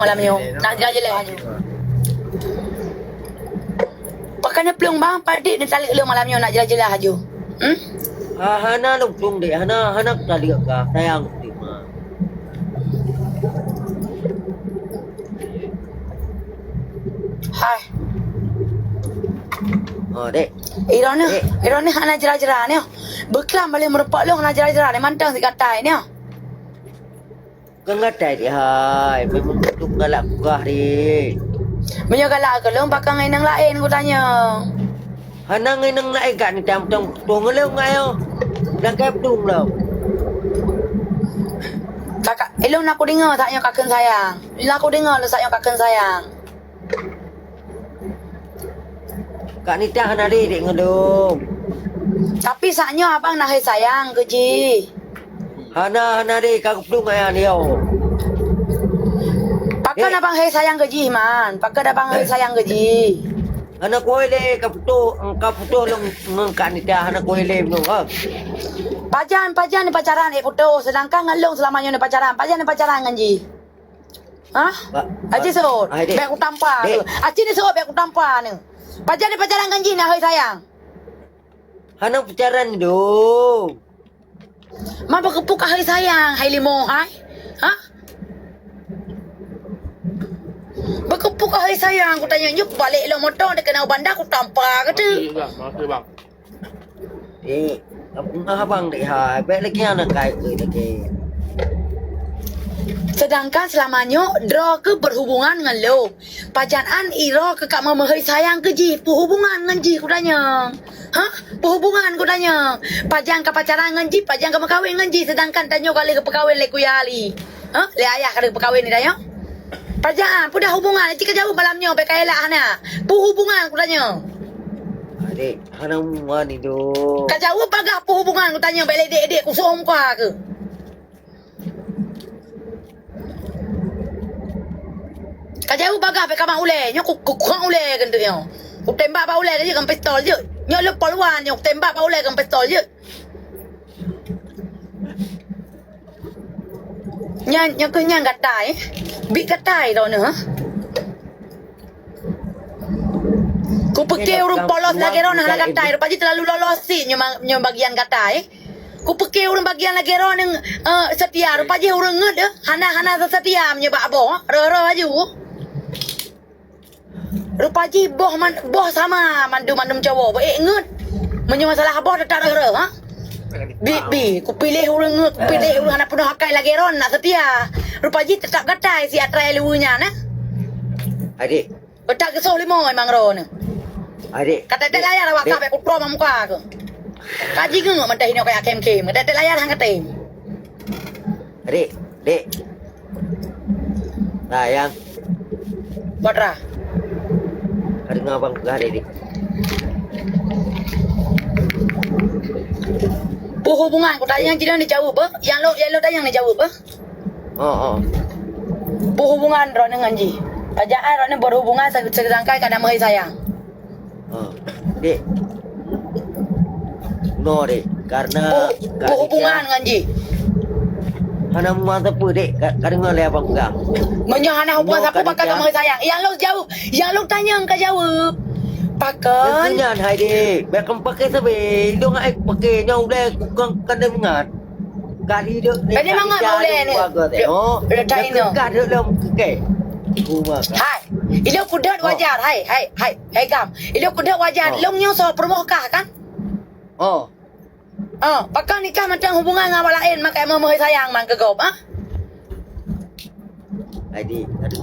malam ni nak jelas-jelas aja. Pakai pelung bang, padik ni tali lu malam ni nak jelas-jelas aja. Hana lung dek, Hana tali ka sayang terima. Hai. Dek. Iron ni hana jelas-jelas ni. Beklam balik merupak lu hana jelas-jelas ni mantang si katai ni. Kengatai dia hai, memang tu galak kah ni. Menyo galak ke lu pakai ngenang lain ku tanya. Hana ngenang lain kat ni tam-tam tu ngeleu ngayo. Dah kep tu lo. Kakak, elok nak aku dengar taknya kakak sayang. Nak aku dengar lu taknya kakak sayang. Kak ni dah hana dek ngeleu. Tapi saknya abang nak hai sayang ke ji. Hana dek kak tu ngayo dia. Pakai abang hai sayang ke ji man. Pakai abang hai sayang ke ji. Hana koile kap tu long ngkat ni dah hana koile tu ha. Pajan ni pacaran foto sedangkan ngalung selamanya ni pacaran. Pajan ni pacaran dengan ji. Hah? Aji serut. Biar aku tampar tu. Aji ni serut biar aku tampar ni. Pajan ni pacaran dengan ji nak hai sayang. Hana pacaran tu. Man berkepuk hai sayang, hai limo hai. Hah? Berkepuk hai sayang, aku tanya nyuk balik lo motor dia kena bandar aku tampar ke tu. Makasih bang. Abang dek hai, baik lagi anak kai ke lagi. Sedangkan selamanya draw ke berhubungan dengan lo. Pajangan iro ke kak mama hai sayang ke ji, berhubungan dengan ji aku tanya. Hah? Berhubungan aku tanya. Pajan ke pacaran dengan ji, pajan ke berkahwin dengan ji sedangkan tanya kali ke perkahwin le kuyali. Hah? Le ayah ke perkahwin ni tanya. Pajan pun dah hubungan, cik jauh malamnya pakai elak hana. Berhubungan aku tanya. Adik, hana muan ni tu. Kak jauh bagah berhubungan aku tanya balik dek-dek ku suruh muka ke. Kak jauh bagah pe kamang ule, nyo ku kurang ule kan tu yo. Ku tembak ba ule dia kan pistol je. Nyo lu polwan nyo tembak ba ule kan pistol je. Nyo ke nyang gatai. Bi gatai dah ha. Ku pergi urung polos lagi ron hana gatai, lepas terlalu lolos si nyo bagian gatai. Ku pergi urung bagian lagi ron yang setia, lepas urung nged hana setia nyo bak boh, ro aju. Rupaji boh sama mandum cowok. Nged. Menyo masalah boh tak ada ha. Bi ku pilih urang nged, ku pilih urang anak penuh hakai lagi ron nak setia. Rupaji tetap gatai si atrai luunya nah. Adik. Betak ke 5 memang ron. Adik. Kata tek layar awak kabeh ku pro muka ke. Kaji ke ngok mentah ini kayak kem-kem. Kata tek layar hang katem. Adik, dek. Sayang, Badra. ada ngabang ke hari ni. Hubungan ku tanya jiran ni jawab apa? Yang lo tanya ni jawab apa? Hubungan ron dengan ji. Pajaan ron berhubungan sedangkan kadang mahai sayang. Dek. No dek, karena Hubungan dengan ji. hana muan apa dek, kadang le abang pegang. Menyahana hubungan siapa pakai kamu sayang. Yang lo jawab, yang lo tanya engkau jawab. Pakai. Kenyan hai dek, biar kamu pakai sabe, dong ai pakai nyau le kukang kada mengat. Kali dek. Kali mangat boleh ni. Dia tak ini. Kada le ke. Kuma. Hai. Ilo kudat wajar. Hai gam. Ilo kudat wajar. Long nyo so permokah kan? Pakai nikah macam hubungan dengan orang lain makai memahai sayang man kegop ah. Adik, ada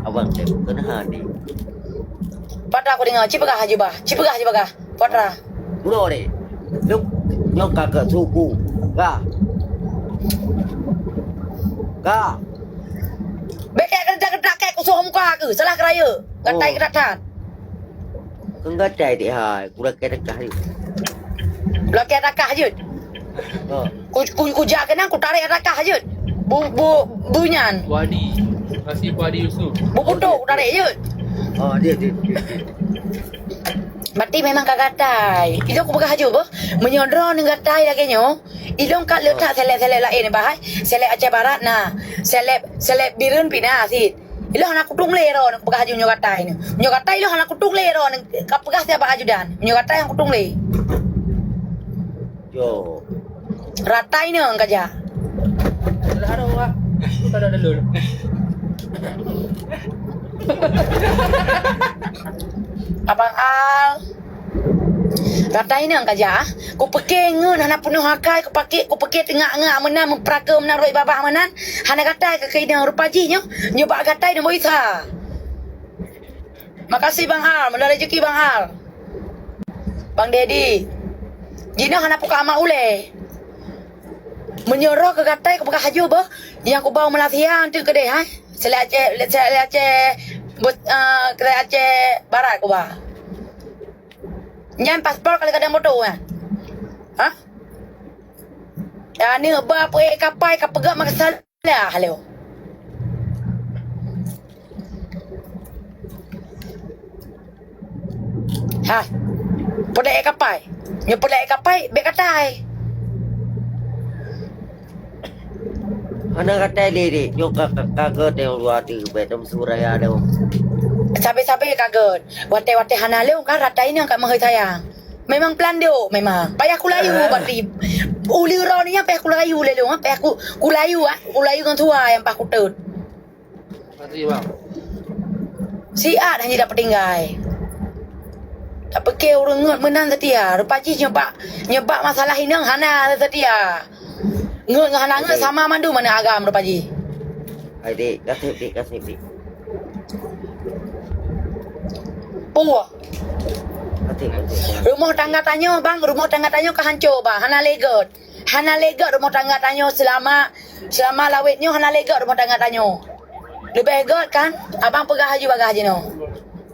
abang dek kena hani. Patra aku dengar, cipegah haji bah. Cipegah. Patra. No dek. Lu nyok kakak suku. Ka. Bekek kedak kek usuh muka ke? Salah keraya. Gatai kedatan. Enggak cai dek hai, kurang kena kahri. Belakang rakah je. Ku jak kena ku tarik rakah je. Bunyan. Wadi. Kasih Wadi Yusuf. Putuk tarik je. Dia. Berarti memang kagatai. Ilo ku pegah je apa? Menyodro dengan gatai lagi nyo. Ilo kat letak seleb lain bahai. Seleb Aceh Barat nah. Seleb birun pina sit. Ilah anak kutung lero nak pegah haji menyokatai ni. Menyokatai ilah anak kutung lero nak pegah siapa ajudan. Menyokatai yang kutung le. Yo. Ratai ni ang kaja. Dah ada orang. Tu tak ada dulu. Abang Al. Ratai ni ang kaja. Ku pekeh ngun anak penuh hakai ku pakai tengah-tengah menan memperaka menan roi babah menan. Hana katai ke kaidang rupaji nyo. Nyoba katai dan boisa. Makasih Bang Al, mendah rezeki Bang Al. Bang Dedi. Jina hana puka ama ule. Menyerah ke katai ke pakai haju bah. Yang ku bawa melatihan tu ke deh hai. Selace barat ku bah. Nyan paspor kali kadang motor kan. Ha? Ya ni ba apa kapai ka pegak makasal lah halo. Ha. Podai kapai. Nya podai kapai be katai. Anak kata diri, yo kaget yang luar tu betom suraya ada. Sampai-sampai kaget. Wate-wate hana leung kan ratai ni angkat menghai sayang. Memang plan dia, memang. Payah aku layu berarti. Uli ro ni payah aku layu le leung, payah aku layu kan tua yang pak aku tut. Makasih bang. Siat hanya dapat tinggal. Tak pakai orang ngut menan setia. Rupaji nyebab masalah ini hana setia. Ngut dengan hana ngut sama mandu mana agam rupaji. Adik, kasih dik. Puah. Kasih. Rumah tangga tanya bang, rumah tangga tanya ke hancur bang. Hana legat rumah tangga tanya selama lawitnya hana legat rumah tangga tanya. Lebih legat kan? Abang pegah haji bagah haji no.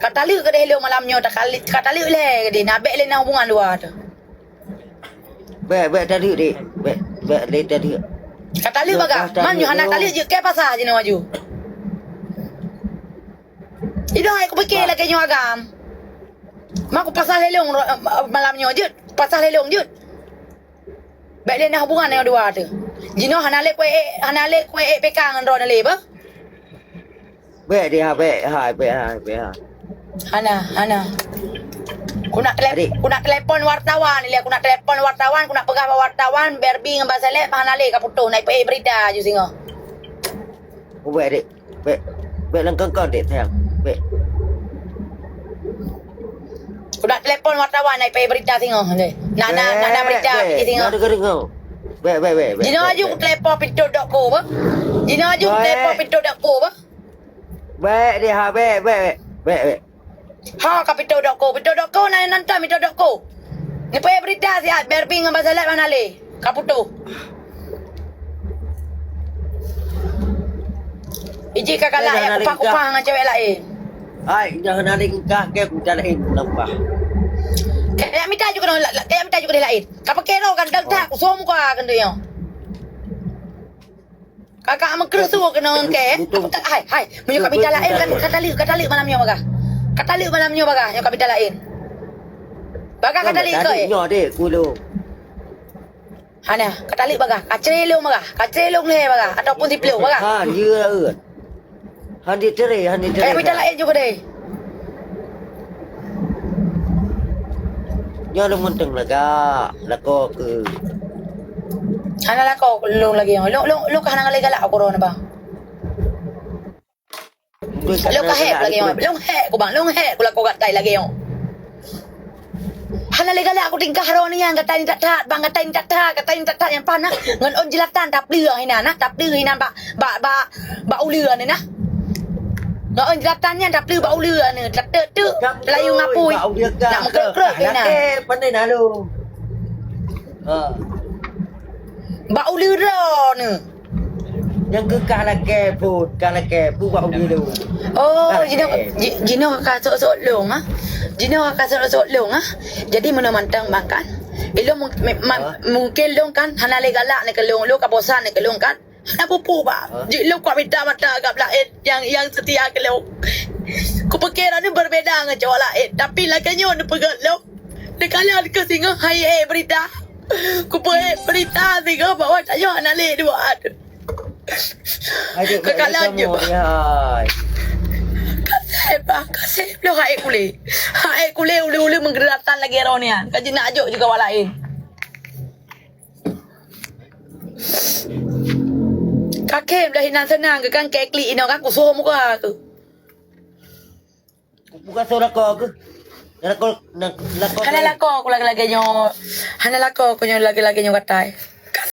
Kata liu ke dia malamnya kata liu le ke dia nak bek le nak hubungan dua tu. Bek tadi dik. Bek le tadi. Kata liu bagah. Man yo hana kali je ke pasal haji no maju. Idong aku fikir lagi nyo agam. Mak aku pasal lelong malamnya je, pasal lelong je. Baik dia nak hubungan dengan dua tu. Jino hana le kue pekang ngan ron le ba? Bek dia bek hai. Hana. Aku nak telefon wartawan ni, aku nak telefon wartawan, aku nak pegah wartawan berbi dengan bahasa lep hana le ka putuh naik pe berita je singo. Bek dik. Bek langkang kau dik sayang. Bek. Aku nak telefon wartawan naik pe berita singo. Nak berita pergi singo. Nak dengar kau. Bek. Jino aju telefon pintu dok ko ba? Jino aju telefon pintu dok ko ba? Bek dia bek. Ha ka pintu dok ko na nanta pintu dok ko. Ni pe berita siat berbi dengan bahasa lep mana le? Ka putuh. Iji kakak lain aku kupang dengan cewek lain. Hai, jangan ada nikah ke aku cari lembah. Kayak minta juga dia lain. Kapa kero kan dak tak som ko kan dia. Kakak mengkerusu kena ke. Aku tak hai. Menyo kak minta lain kan kata liu malamnya bagah. Kata liu malamnya bagah yang kak minta lain. Bagah kata liu ke. Nyo dek kulo. Hana, kata liu bagah. Kacrelong bagah. Kacrelong le bagah ataupun tipleu bagah. Ha, dia eut. Handi tere. Kayak minta lain juga deh. Nyo lu menteng lako ke. Hana lah kau long lagi yang. Lu ka hana galak aku ron bang. Lu ka hek lagi yang. Long hek ku bang, long hek ku lako gatai lagi yang. Hana le galak aku tingkah ron ni yang gatai tak tat bang gatai tak yang panah ngan on jilatan tap lưa hina nah, tap lưa hina ba ulưa ni nah. Nggak on jelatannya tap lưa ba ulưa ni. Tak tu layu ngapui. Nak mengkrek ni nah. Pandai nah lu. Ha. Ba ulưa ni. Yang ke kalake pu ba ulur. Oh, jino kakak sok-sok long ah. Jino kakak sok-sok long ah. Jadi mana mantang makan. Ilo mungkin long kan hana le galak ni ke long, lo ka bosan ni ke long kan. Hana pupu ba. Lo kuat minta mata agak lain yang setia ke long. Ku perkira ni berbeza dengan cowok lain. Tapi laganya ni pegang long. Dekala ke singa hai berita. Ku berita singa bawa tak yo hana le dua. Kakak lanjut. Sip lo haik kule. Haik kule uli-uli menggeratan lagi Ronian. Kaji nak ajuk juga orang lain. Kakek dah hinan senang ke kan kekli ino kan kusuh muka ke. Bukan seorang kau ke? Nak kau Hana lako ko lagi-lagi nyo. Hana lako ko nyo lagi-lagi nyo katay.